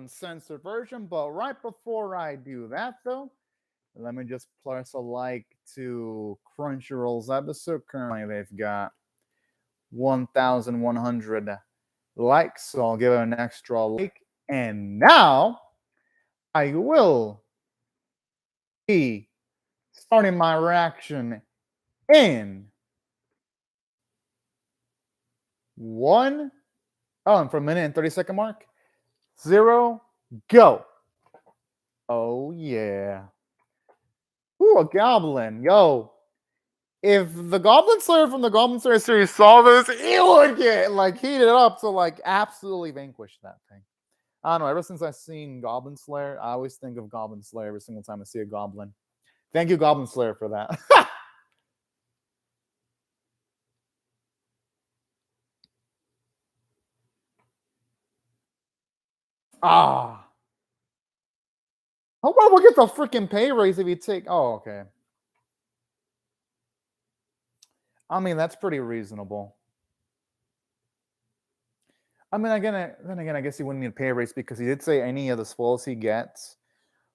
uncensored version. But right before I do that, though, let me just place a like to Crunchyroll's episode. Currently, they've got 1,100 likes, so I'll give it an extra like. And now I will be starting my reaction in 1. Oh, and for a minute and 30-second mark. 0, go. Oh, yeah. Ooh, a goblin. Yo. If the Goblin Slayer from the Goblin Slayer series saw this, he would get, like, heated up to, like, absolutely vanquish that thing. I don't know. Ever since I've seen Goblin Slayer, I always think of Goblin Slayer every single time I see a goblin. Thank you, Goblin Slayer, for that. Ah. How about we get the freaking pay raise if you take... Oh, okay. I mean, that's pretty reasonable. I mean, then again, I guess he wouldn't need a pay raise because he did say any of the spoils he gets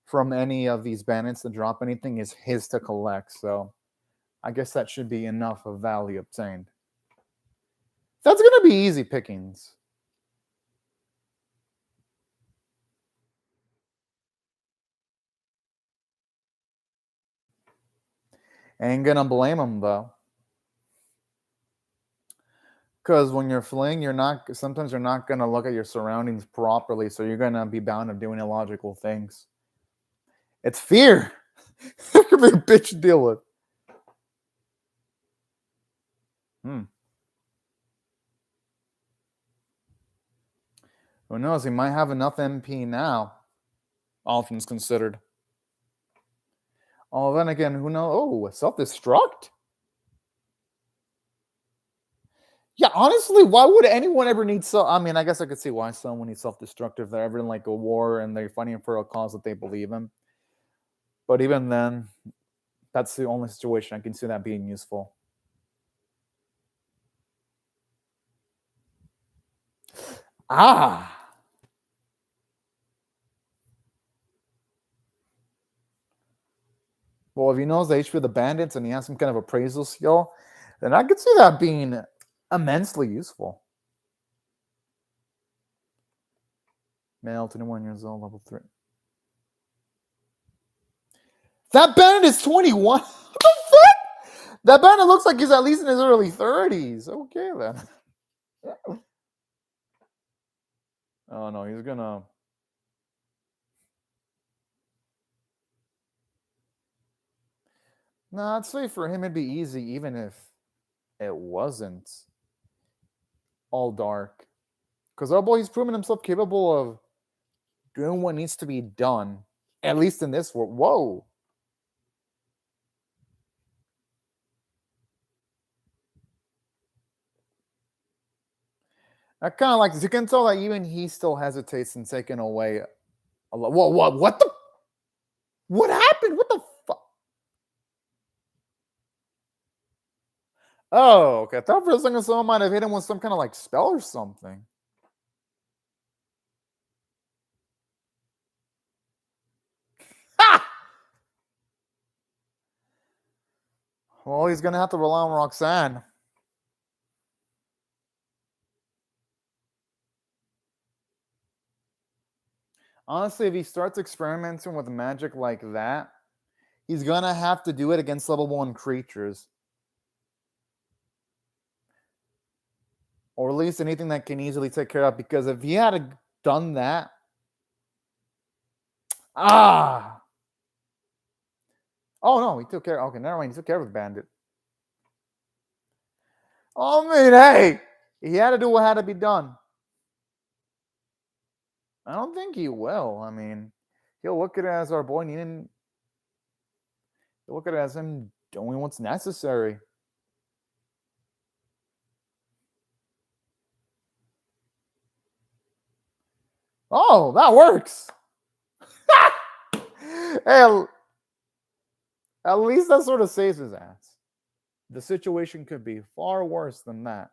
from any of these bandits to drop anything is his to collect. So I guess that should be enough of value obtained. That's going to be easy pickings. Ain't going to blame him, though. Because when you're fleeing, sometimes you're not going to look at your surroundings properly, so you're going to be bound of doing illogical things. It's fear. That could be a bitch to deal with. Who knows? He might have enough MP now, all things considered. Oh, then again, who knows? Oh, self-destruct? Yeah, honestly, why would anyone ever need I mean, I guess I could see why someone needs self-destructive. They're ever in like a war and they're fighting for a cause that they believe in. But even then, that's the only situation I can see that being useful. Ah. Well, if he knows the HP of the bandits and he has some kind of appraisal skill, then I could see that being immensely useful. Male, 21 years old, level 3. That bandit is 21? What the fuck? That bandit looks like he's at least in his early 30s. Okay, then. Oh, no, he's gonna... No, I'd say for him it'd be easy even if it wasn't all dark. Because our boy, he's proven himself capable of doing what needs to be done. At least in this world. Whoa. I kind of like this. You can tell that even he still hesitates in taking away a lot. Whoa, what the? What happened? What the fuck? Oh, okay. I thought for a second someone might have hit him with some kind of like spell or something. Ha! Well, he's going to have to rely on Roxanne. Honestly, if he starts experimenting with magic like that, he's going to have to do it against level 1 creatures. Or at least anything that can easily take care of. Because if he had done that... Ah! Oh, no, he took care... Okay, never mind. He took care of the bandit. I mean, hey! He had to do what had to be done. I don't think he will. I mean, he'll look at it as our boy needing... He'll look at it as him doing what's necessary. Oh, that works! Hey, at least that sort of saves his ass. The situation could be far worse than that.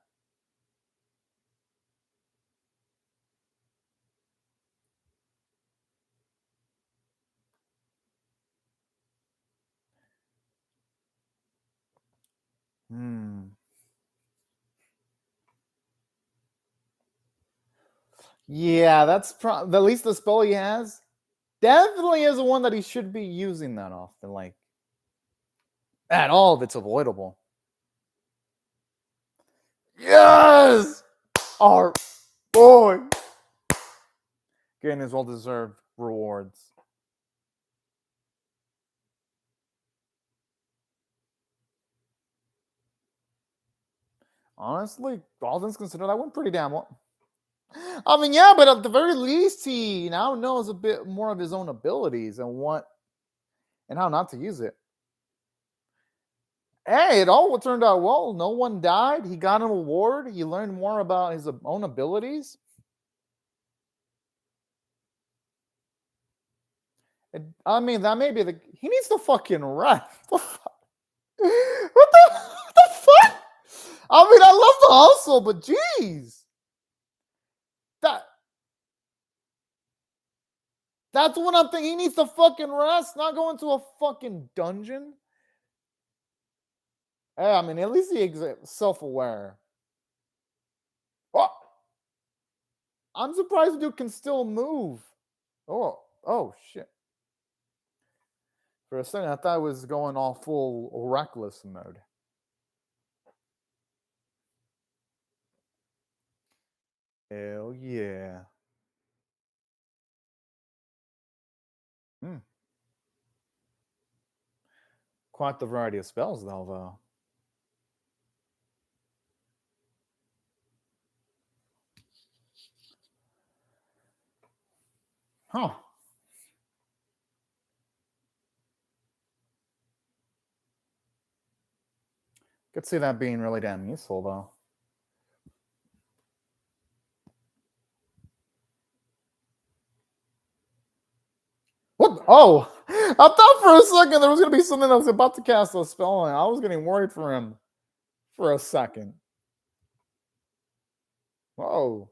Yeah, that's at least the spell he has definitely is the one that he should be using that often. Like, at all if it's avoidable. Yes! Our boy! Getting his well-deserved rewards. Honestly, all things considered, that went pretty damn well. I mean, yeah, but at the very least, he now knows a bit more of his own abilities and how not to use it. Hey, it all turned out well. No one died. He got an award. He learned more about his own abilities. I mean, that may be he needs to fucking rest. What the fuck? I mean, I love the hustle, but jeez. That's what I'm thinking. He needs to fucking rest, not go into a fucking dungeon. Hey, I mean, at least he's self-aware. Oh! I'm surprised the dude can still move. Oh shit. For a second, I thought I was going all full reckless mode. Hell yeah. Quite the variety of spells, though. Huh. Could see that being really damn useful, though. What? Oh! I thought for a second there was going to be something that was about to cast a spell on. I was getting worried for him for a second. Whoa.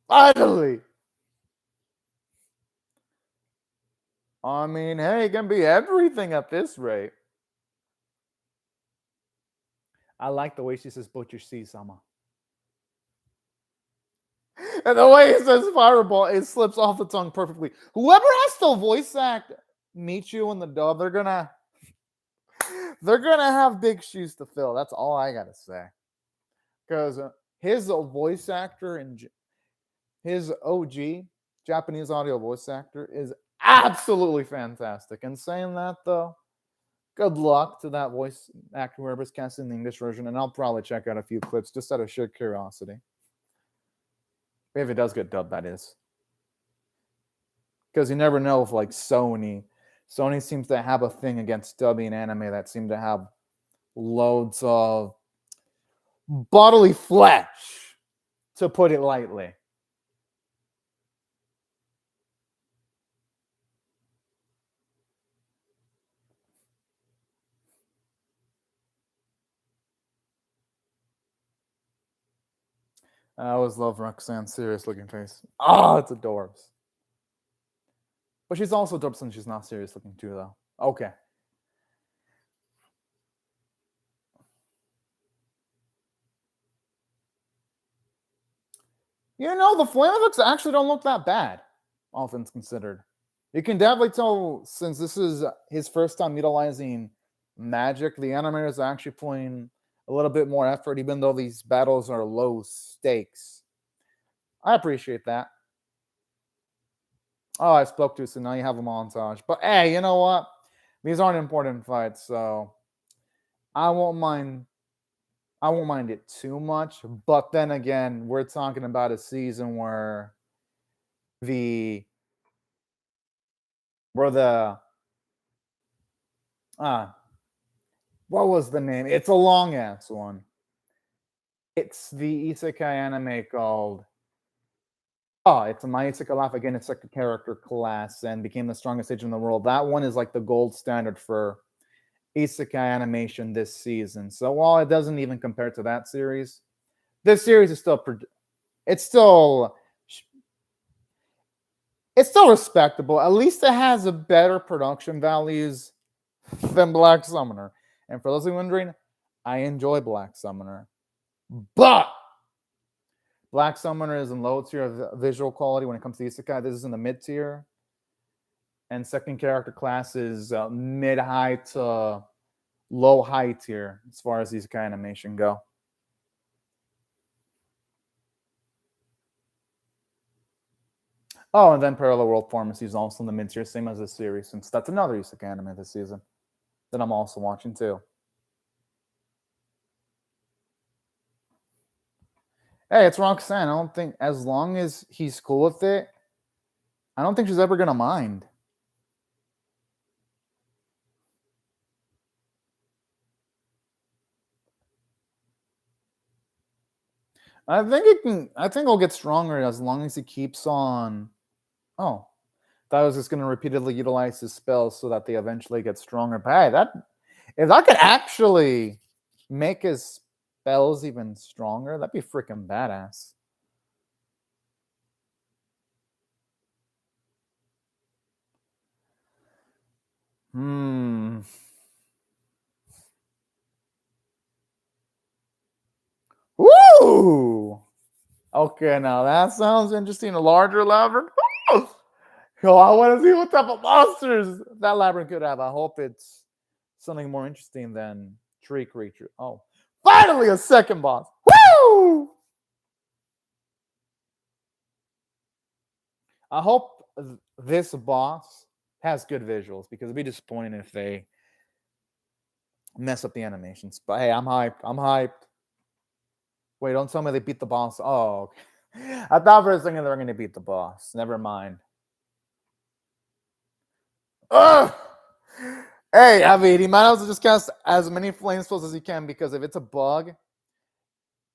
Finally! I mean, hey, it can be everything at this rate. I like the way she says, "But you see, Sama." And the way he says fireball, it slips off the tongue perfectly. Whoever has to voice act Meikyuu in the dub, they're gonna have big shoes to fill. That's all I gotta say. Because his voice actor and his OG Japanese audio voice actor is absolutely fantastic. And saying that though, good luck to that voice actor whoever's casting the English version, and I'll probably check out a few clips just out of sheer curiosity. If it does get dubbed, that is. Because you never know if, like, Sony seems to have a thing against dubbing anime that seem to have loads of bodily flesh, to put it lightly. I always love Roxanne's serious looking face. Oh, it's adorbs. But she's also adorbs since she's not serious looking too, though. Okay. You know, the flame effects actually don't look that bad, all things considered. You can definitely tell, since this is his first time utilizing magic, the animator is actually putting a little bit more effort, even though these battles are low stakes. I appreciate that. Oh, I spoke too soon. Now you have a montage. But hey, you know what? These aren't important fights, so I won't mind it too much. But then again, we're talking about a season where the what was the name? It's a long ass one. It's the Isekai anime called it's a My Isekai Life. Again, it's like a character class and became the strongest agent in the world. That one is like the gold standard for Isekai animation this season. So while it doesn't even compare to that series, this series is still it's still respectable. At least it has a better production values than Black Summoner. And for those of you wondering, I enjoy Black Summoner. But Black Summoner is in low tier of visual quality when it comes to Isekai. This is in the mid tier. And second character class is mid-high to low-high tier as far as Isekai animation go. Oh, and then Parallel World Pharmacy is also in the mid-tier, same as this series, since that's another Isekai anime this season that I'm also watching too. Hey, it's Roxanne. I don't think, as long as he's cool with it, I don't think she's ever going to mind. I think it'll get stronger as long as he keeps on. Oh, thought I was just going to repeatedly utilize his spells so that they eventually get stronger. But hey, if that could actually make his spells even stronger, that'd be freaking badass. Woo! Okay, now that sounds interesting. A larger labyrinth. Yo, I want to see what type of monsters that labyrinth could have. I hope it's something more interesting than tree creature. Oh, finally a second boss. Woo! I hope this boss has good visuals because it'd be disappointing if they mess up the animations. But hey, I'm hyped. I'm hyped. Wait, don't tell me they beat the boss. Oh, okay. I thought for a second they were going to beat the boss. Never mind. Ugh! Hey, I mean, he might as well just cast as many flame spells as he can because if it's a bug,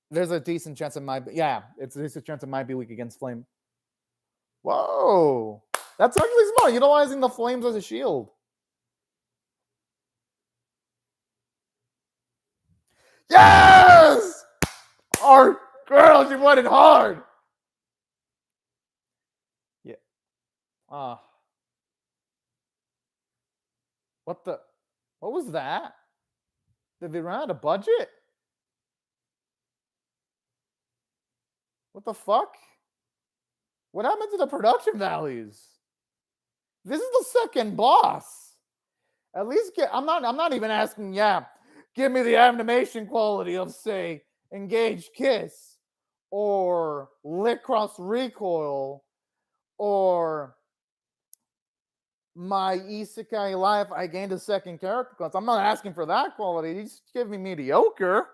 there's a decent chance it might be. Yeah, it's a decent chance it might be weak against flame. Whoa! That's actually smart. Utilizing the flames as a shield. Yes! Our girl, she went it hard. Yeah. What was that? Did they run out of budget? What the fuck? What happened to the production values? This is the second boss. At least I'm not even asking, give me the animation quality of, say, Engage Kiss or Lick Cross Recoil or my Isekai life. I gained a second character class. I'm not asking for that quality. Just give me mediocre.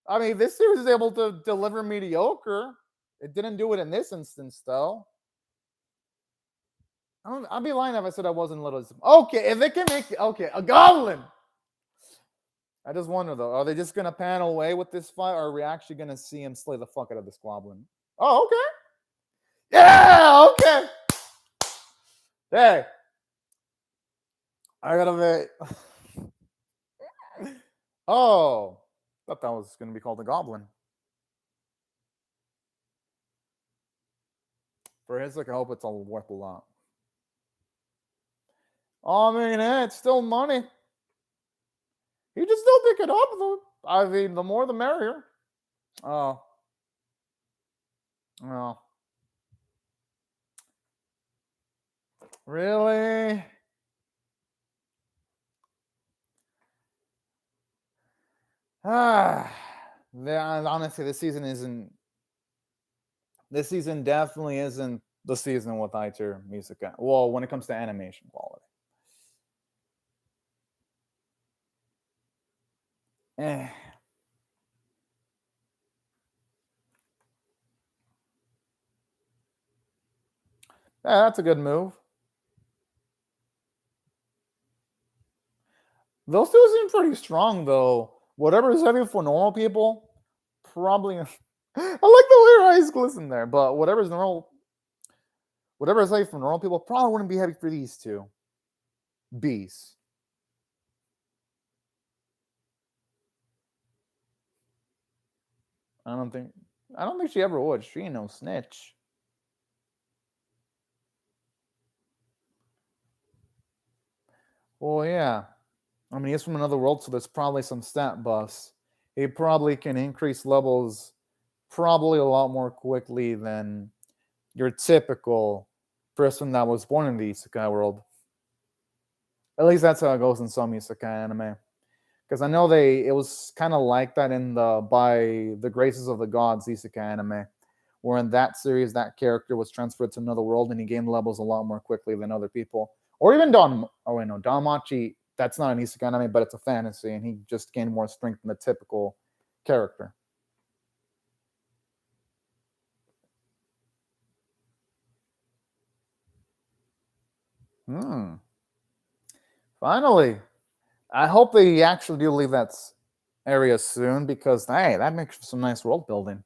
I mean, this series is able to deliver mediocre. It didn't do it in this instance, though. I'd be lying if I said I wasn't a little. Okay, if they can make a goblin. I just wonder though, are they just gonna pan away with this fight, or are we actually gonna see him slay the fuck out of this goblin? Oh, okay. Yeah, okay. Hey, I gotta be. Oh, thought that was gonna be called a goblin. For his sake, I hope it's all worth a lot. I mean, it's still money. You just still pick it up, though. I mean, the more the merrier. Oh. Oh. Really? Honestly, this season definitely isn't the season with high-tier music. Well, when it comes to animation quality. Yeah, that's a good move. Those two seem pretty strong, though. Whatever is heavy for normal people, probably. I like the way your eyes glisten there, but whatever is heavy for normal people, probably wouldn't be heavy for these two bees. I don't think she ever would. She ain't no snitch. Well, yeah. I mean, he's from another world, so there's probably some stat buffs. He probably can increase levels probably a lot more quickly than your typical person that was born in the Isekai world. At least that's how it goes in some Isekai anime. Because I know it was kind of like that in the By the Graces of the Gods Isekai anime, where in that series that character was transferred to another world and he gained levels a lot more quickly than other people. Or even Danmachi, that's not an Isekai anime, but it's a fantasy, and he just gained more strength than the typical character. Finally. I hope they actually do leave that area soon, because hey, that makes for some nice world building.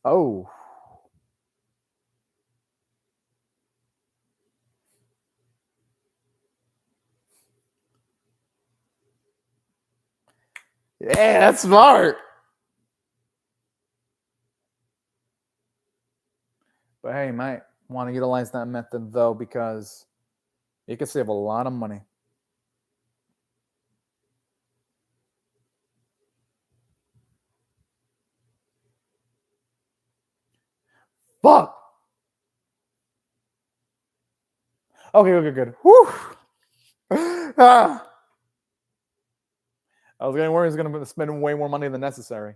Oh. Yeah, that's smart. But hey, you might want to utilize that method though, because you can save a lot of money. Fuck. Okay, good. Whew. Ah. I was getting worried he was going to spend way more money than necessary.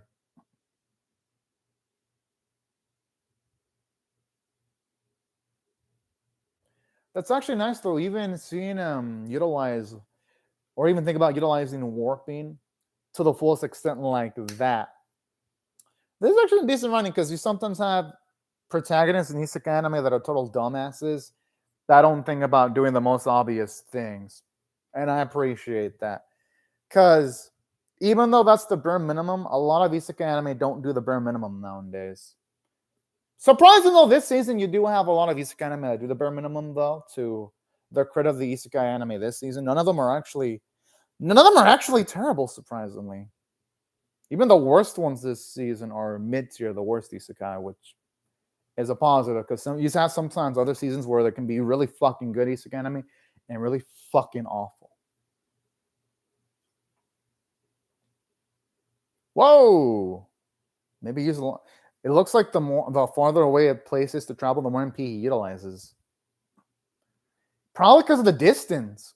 That's actually nice though. Even seeing him utilize, or even think about utilizing warping to the fullest extent like that. This is actually decent running, because you sometimes have protagonists in isekai anime that are total dumbasses that don't think about doing the most obvious things, and I appreciate that. Because even though that's the bare minimum, a lot of isekai anime don't do the bare minimum nowadays. Surprising though, this season you do have a lot of isekai anime that do the bare minimum though. To the credit of the isekai anime this season, none of them are actually terrible. Surprisingly, even the worst ones this season are mid tier, the worst isekai, which is a positive, because you have sometimes other seasons where there can be really fucking good isekai anime and really fucking awful. Whoa! Maybe use a lot. It looks like the farther away a place is to travel, the more MP he utilizes. Probably because of the distance.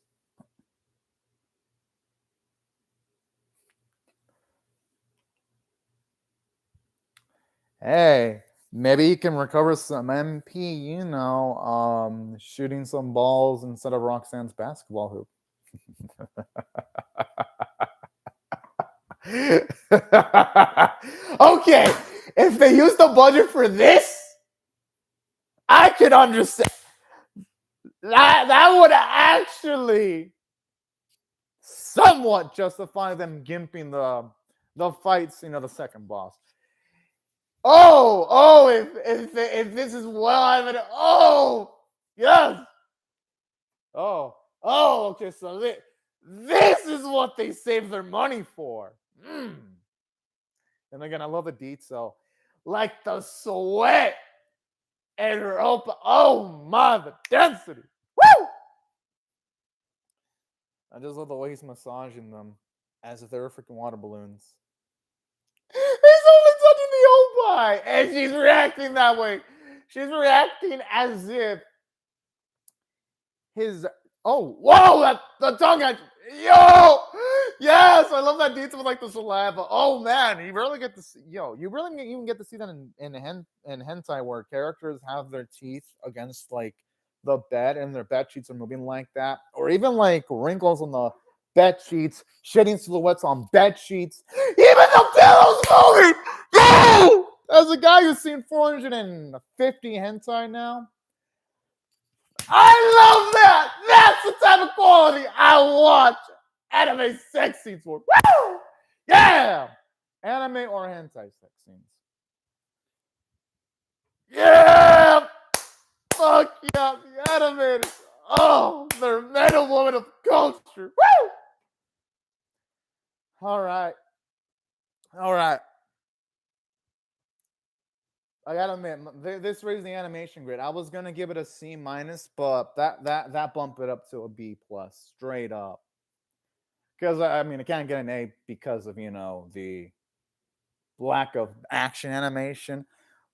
Hey, maybe you can recover some MP, shooting some balls instead of Roxanne's basketball hoop. Okay, if they use the budget for this, I could understand. That would actually somewhat justify them gimping the fights, the second boss. If this is well, I'm gonna. Oh, yes. Okay. So this is what they save their money for. And again, I love the detail, like the sweat and rope. Oh my, the density. Woo! I just love the way he's massaging them as if they were freaking water balloons. He's only touching the opie, and she's reacting that way. She's reacting as if his. Oh, whoa! The tongue action. Yo! Yes, I love that detail with like the saliva. Oh man, you really get to see. You really even get to see that in hentai, where characters have their teeth against like the bed, and their bed sheets are moving like that, or even like wrinkles on the bed sheets, shedding silhouettes on bed sheets. Even the pillows moving. No! As a guy who's seen 450 hentai now, I love that. That's the type of quality I watch anime sex scenes for. Woo! Yeah! Anime or hentai sex scenes. Yeah! Fuck yeah, the animators. Oh, they're men and women of culture. Woo! All right. I gotta admit, this raised the animation grade. I was gonna give it a C minus, but that bumped it up to a B plus, straight up. Because I mean, it can't get an A because of the lack of action animation.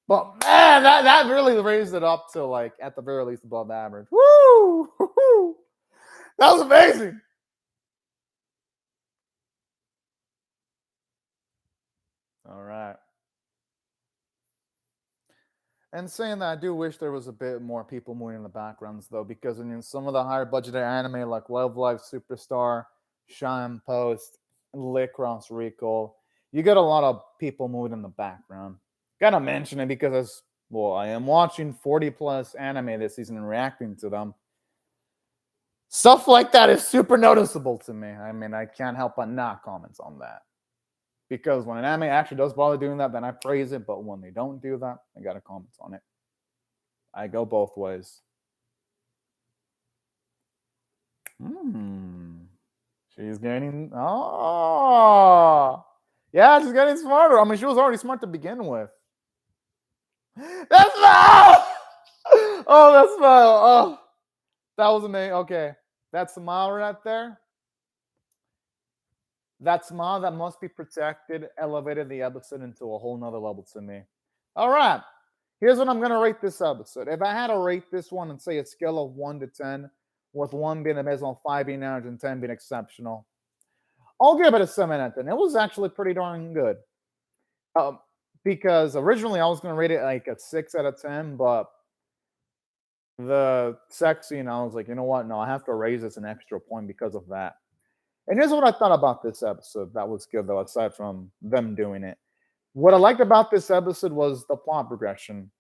But man, that really raised it up to like at the very least above average. Woo! That was amazing. All right. And saying that, I do wish there was a bit more people moving in the backgrounds, though, because in some of the higher budgeted anime like Love Live Superstar, Shine Post, Licross Recall, you get a lot of people moving in the background. Gotta mention it because I am watching 40 plus anime this season and reacting to them. Stuff like that is super noticeable to me. I mean, I can't help but not comment on that. Because when an anime actually does bother doing that, then I praise it. But when they don't do that, I gotta comment on it. I go both ways. She's getting yeah, she's getting smarter. I mean, she was already smart to begin with. That's smile! Oh, that smile. Oh, that was amazing. Okay. That smile right there. That smile that must be protected elevated the episode into a whole nother level to me. All right. Here's what I'm going to rate this episode. If I had to rate this one and say a scale of 1 to 10, with 1 being abysmal, 5 being average, and 10 being exceptional, I'll give it a 7 out of 10. It was actually pretty darn good. Because originally I was going to rate it like a 6 out of 10, but the sex scene, I was like, you know what? No, I have to raise this an extra point because of that. And here's what I thought about this episode that was good, though, aside from them doing it. What I liked about this episode was the plot progression.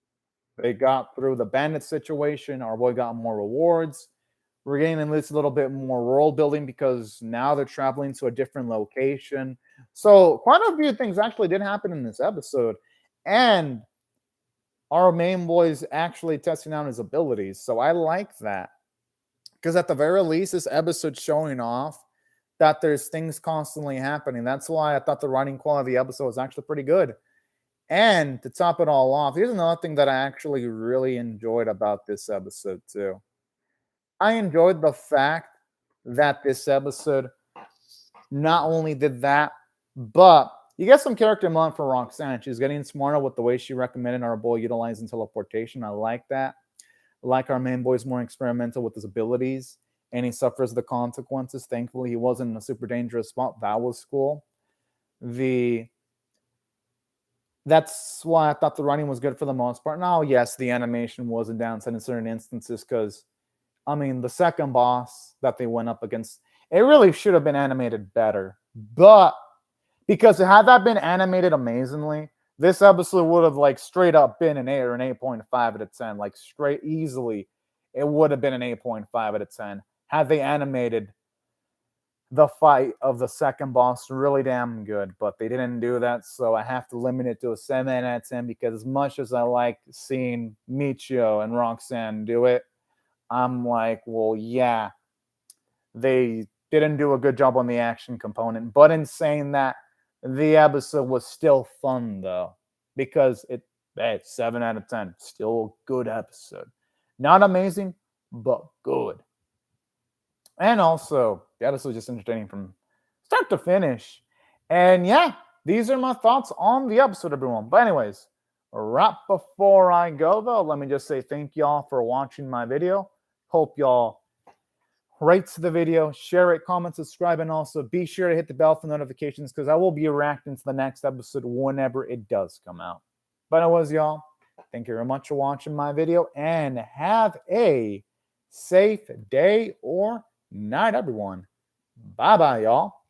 They got through the bandit situation. Our boy got more rewards. We're getting at least a little bit more world building because now they're traveling to a different location. So quite a few things actually did happen in this episode. And our main boy's actually testing out his abilities. So I like that. Because at the very least, this episode's showing off that there's things constantly happening. That's why I thought the writing quality of the episode was actually pretty good. And to top it all off, here's another thing that I actually really enjoyed about this episode too. I enjoyed the fact that this episode not only did that, but you get some character development for Roxanne. She's getting smarter with the way she recommended our boy utilizing teleportation. I like that. I like our main boy's more experimental with his abilities, and he suffers the consequences. Thankfully, he wasn't in a super dangerous spot. That was cool. That's why I thought the writing was good for the most part. Now, yes, the animation was a downside in certain instances because, I mean, the second boss that they went up against, it really should have been animated better. But because had that been animated amazingly, this episode would have like straight up been an 8 or an 8.5 out of 10. Like straight easily, it would have been an 8.5 out of 10 had they animated the fight of the second boss really damn good. But they didn't do that, so I have to limit it to a 7 out of 10 because as much as I like seeing Meikyuu and Roxanne do it, I'm like, well, yeah, they didn't do a good job on the action component. But in saying that, the episode was still fun, though, because it's 7 out of 10. Still a good episode. Not amazing, but good. And also, the episode was just entertaining from start to finish. And yeah, these are my thoughts on the episode, everyone. But anyways, right before I go, though, let me just say thank y'all for watching my video. Hope y'all rate the video, share it, comment, subscribe, and also be sure to hit the bell for notifications because I will be reacting to the next episode whenever it does come out. But anyways, y'all, thank you very much for watching my video and have a safe day or night, everyone. Bye-bye, y'all.